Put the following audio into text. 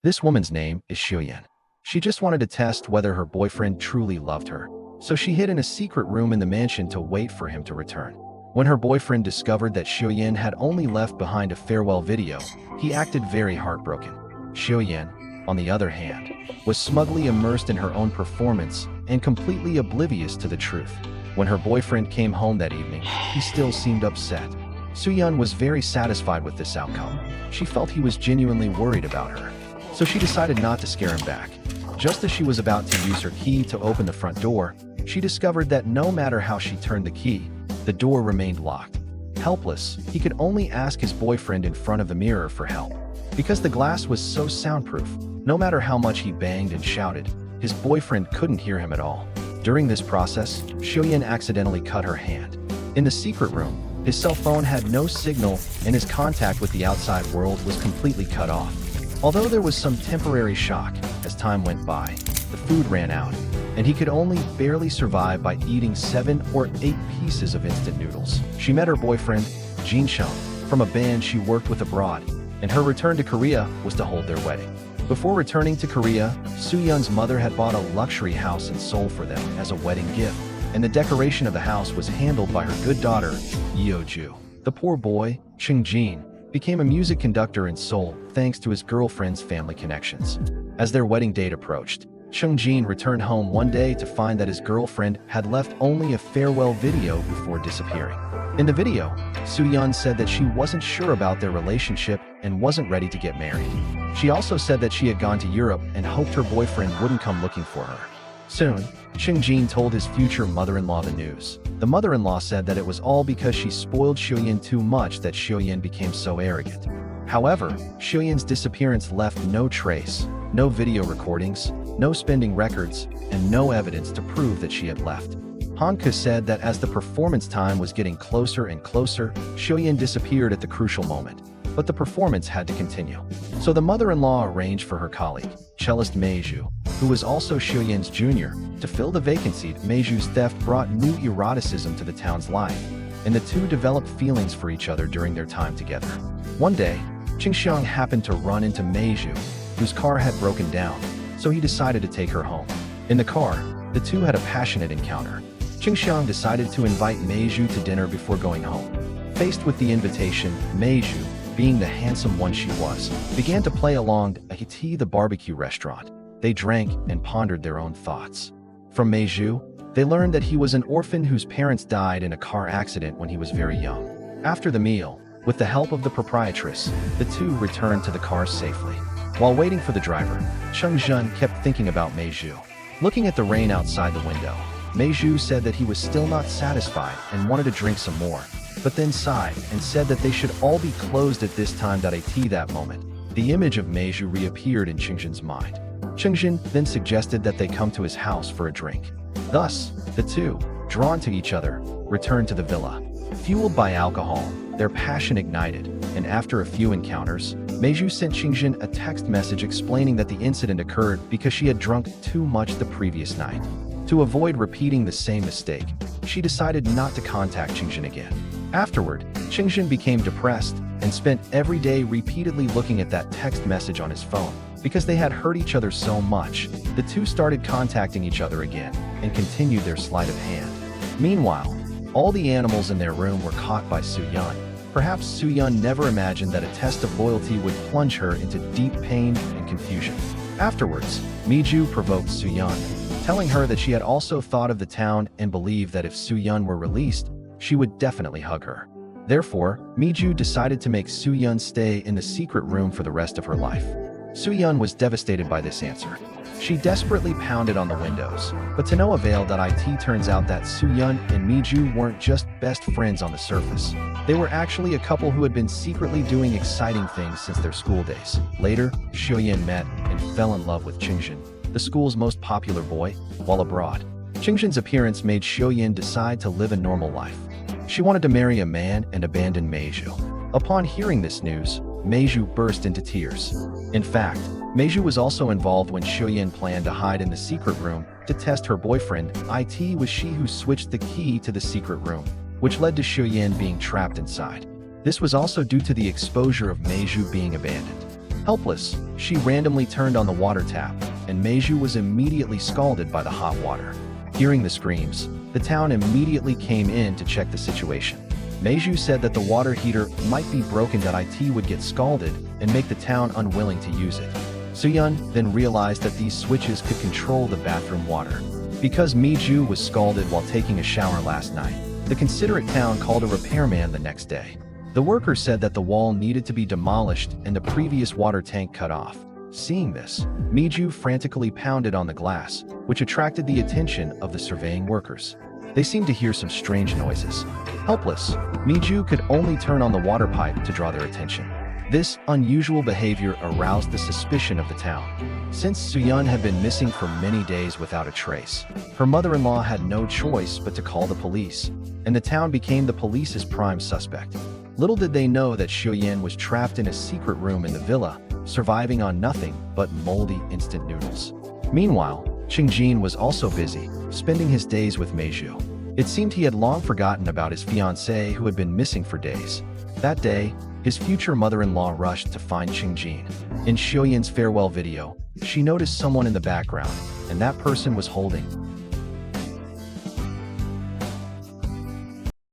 This woman's name is Xiuyan. She just wanted to test whether her boyfriend truly loved her, so she hid in a secret room in the mansion to wait for him to return. When her boyfriend discovered that Xiuyan had only left behind a farewell video, he acted very heartbroken. Xiuyan, on the other hand, was smugly immersed in her own performance and completely oblivious to the truth. When her boyfriend came home that evening, he still seemed upset. Soo-yeon was very satisfied with this outcome. She felt he was genuinely worried about her, so she decided not to scare him back. Just as she was about to use her key to open the front door, she discovered that no matter how she turned the key, the door remained locked. Helpless, he could only ask his boyfriend in front of the mirror for help. Because the glass was so soundproof, no matter how much he banged and shouted, his boyfriend couldn't hear him at all. During this process, Xiuyan accidentally cut her hand. In the secret room, his cell phone had no signal and his contact with the outside world was completely cut off. Although there was some temporary shock, as time went by, the food ran out, and he could only barely survive by eating 7 or 8 pieces of instant noodles. She met her boyfriend, Jin Chung, from a band she worked with abroad, and her return to Korea was to hold their wedding. Before returning to Korea, Soo-yeon's mother had bought a luxury house in Seoul for them as a wedding gift, and the decoration of the house was handled by her good daughter, Yeo-ju. The poor boy, Chung-jin, became a music conductor in Seoul thanks to his girlfriend's family connections. As their wedding date approached, Chung-jin returned home one day to find that his girlfriend had left only a farewell video before disappearing. In the video, Soo-yeon said that she wasn't sure about their relationship and wasn't ready to get married. She also said that she had gone to Europe and hoped her boyfriend wouldn't come looking for her. Soon, Chung-jin told his future mother-in-law the news. The mother-in-law said that it was all because she spoiled Xiuyan too much that Xiuyan became so arrogant. However, Xiuyan's disappearance left no trace, no video recordings, no spending records, and no evidence to prove that she had left. Hanka said that as the performance time was getting closer and closer, Xiuyan disappeared at the crucial moment. But the performance had to continue. So the mother-in-law arranged for her colleague, cellist Meiju, who was also Xiuyan's junior, to fill the vacancy. Meiju's theft brought new eroticism to the town's life, and the two developed feelings for each other during their time together. One day, Qingxiang happened to run into Meiju, whose car had broken down, so he decided to take her home. In the car, the two had a passionate encounter. Qingxiang decided to invite Meiju to dinner before going home. Faced with the invitation, Meiju, being the handsome one she was, began to play along at the barbecue restaurant. They drank and pondered their own thoughts. From Meiju, they learned that he was an orphan whose parents died in a car accident when he was very young. After the meal, with the help of the proprietress, the two returned to the car safely. While waiting for the driver, Chung Jun kept thinking about Meiju. Looking at the rain outside the window, Meiju said that he was still not satisfied and wanted to drink some more, but then sighed and said that they should all be closed at this time. At that moment, the image of Meiju reappeared in Qingjin's mind. Qingjin then suggested that they come to his house for a drink. Thus, the two, drawn to each other, returned to the villa. Fueled by alcohol, their passion ignited, and after a few encounters, Meiju sent Qingjin a text message explaining that the incident occurred because she had drunk too much the previous night. To avoid repeating the same mistake, she decided not to contact Qingjin again. Afterward, Qingjin became depressed and spent every day repeatedly looking at that text message on his phone. Because they had hurt each other so much, the two started contacting each other again and continued their sleight of hand. Meanwhile, all the animals in their room were caught by Soo-yeon. Perhaps Soo-yeon never imagined that a test of loyalty would plunge her into deep pain and confusion. Afterwards, Meiju provoked Soo-yeon, telling her that she had also thought of the town and believed that if Soo-yeon were released, she would definitely hug her. Therefore, Meiju decided to make Soo-yeon stay in the secret room for the rest of her life. Soo-yeon was devastated by this answer. She desperately pounded on the windows, but to no avail. It turns out that Soo-yeon and Meiju weren't just best friends on the surface. They were actually a couple who had been secretly doing exciting things since their school days. Later, Soo-yeon met and fell in love with Qingjin, the school's most popular boy, while abroad. Qingjin's appearance made Soo-yeon decide to live a normal life. She wanted to marry a man and abandon Meiju. Upon hearing this news, Meiju burst into tears. In fact, Meiju was also involved when Soo-yeon planned to hide in the secret room to test her boyfriend. It was she who switched the key to the secret room, which led to Soo-yeon being trapped inside. This was also due to the exposure of Meiju being abandoned. Helpless, she randomly turned on the water tap, and Meiju was immediately scalded by the hot water. Hearing the screams, the town immediately came in to check the situation. Meiju said that the water heater might be broken, that it would get scalded and make the town unwilling to use it. Soo-yeon then realized that these switches could control the bathroom water. Because Meiju was scalded while taking a shower last night, the considerate town called a repairman the next day. The worker said that the wall needed to be demolished and the previous water tank cut off. Seeing this, Meiju frantically pounded on the glass, which attracted the attention of the surveying workers. They seemed to hear some strange noises. Helpless, Meiju could only turn on the water pipe to draw their attention. This unusual behavior aroused the suspicion of the town. Since Soo-yeon had been missing for many days without a trace, her mother-in-law had no choice but to call the police, and the town became the police's prime suspect. Little did they know that Soo-yeon was trapped in a secret room in the villa, surviving on nothing but moldy instant noodles. Meanwhile, Ching-jin was also busy, spending his days with Meiju. It seemed he had long forgotten about his fiancée who had been missing for days. That day, his future mother-in-law rushed to find Ching-jin. In Soo-yeon's farewell video, she noticed someone in the background, and that person was holding